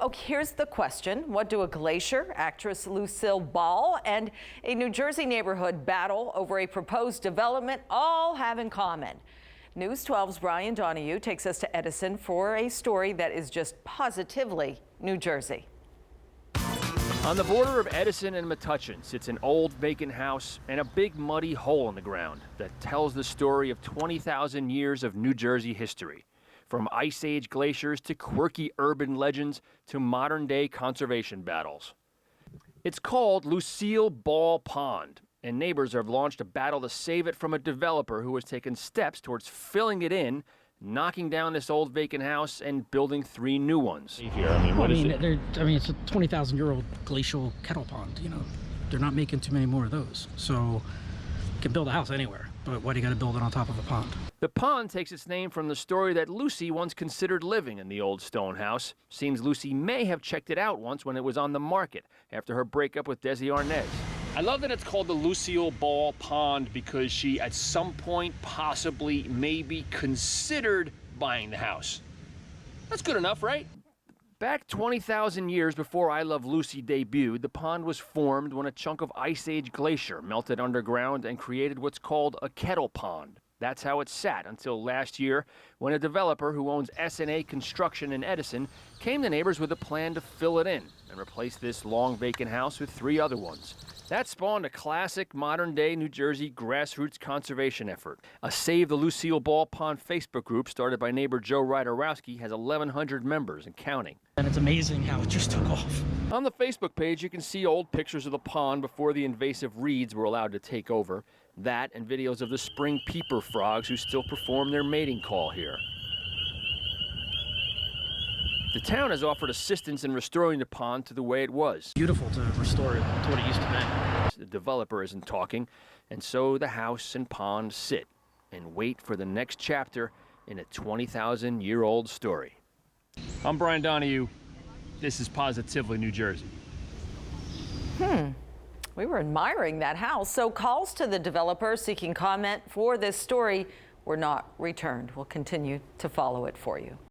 Oh, here's the question. What do a glacier, actress Lucille Ball, and a New Jersey neighborhood battle over a proposed development all have in common? News 12's Brian Donahue takes us to Edison for a story that is just positively New Jersey. On the border of Edison and Metuchen sits an old vacant house and a big muddy hole in the ground that tells the story of 20,000 years of New Jersey history. From Ice Age glaciers to quirky urban legends to modern-day conservation battles. It's called Lucille Ball Pond, and neighbors have launched a battle to save it from a developer who has taken steps towards filling it in, knocking down this old vacant house and building 3 new ones. Here, it's a 20,000-year-old glacial kettle pond. You know, they're not making too many more of those. So you can build a house anywhere, but why do you got to build it on top of a pond? The pond takes its name from the story that Lucy once considered living in the old stone house. Seems Lucy may have checked it out once when it was on the market after her breakup with Desi Arnaz. I love that it's called the Lucille Ball Pond because she, at some point, possibly, maybe considered buying the house. That's good enough, right? Back 20,000 years before I Love Lucy debuted, the pond was formed when a chunk of Ice Age glacier melted underground and created what's called a kettle pond. That's how it sat until last year when a developer who owns S&A Construction in Edison came to neighbors with a plan to fill it in and replace this long vacant house with 3 other ones. That spawned a classic modern-day New Jersey grassroots conservation effort. A Save the Lucille Ball Pond Facebook group started by neighbor Joe Ryderowski has 1,100 members and counting. And it's amazing how it just took off. On the Facebook page, you can see old pictures of the pond before the invasive reeds were allowed to take over. That and videos of the spring peeper frogs who still perform their mating call here. The town has offered assistance in restoring the pond to the way it was. Beautiful to restore it to what it used to be. The developer isn't talking, and so the house and pond sit and wait for the next chapter in a 20,000-year-old story. I'm Brian Donahue. This is Positively New Jersey. We were admiring that house, so calls to the developer seeking comment for this story were not returned. We'll continue to follow it for you.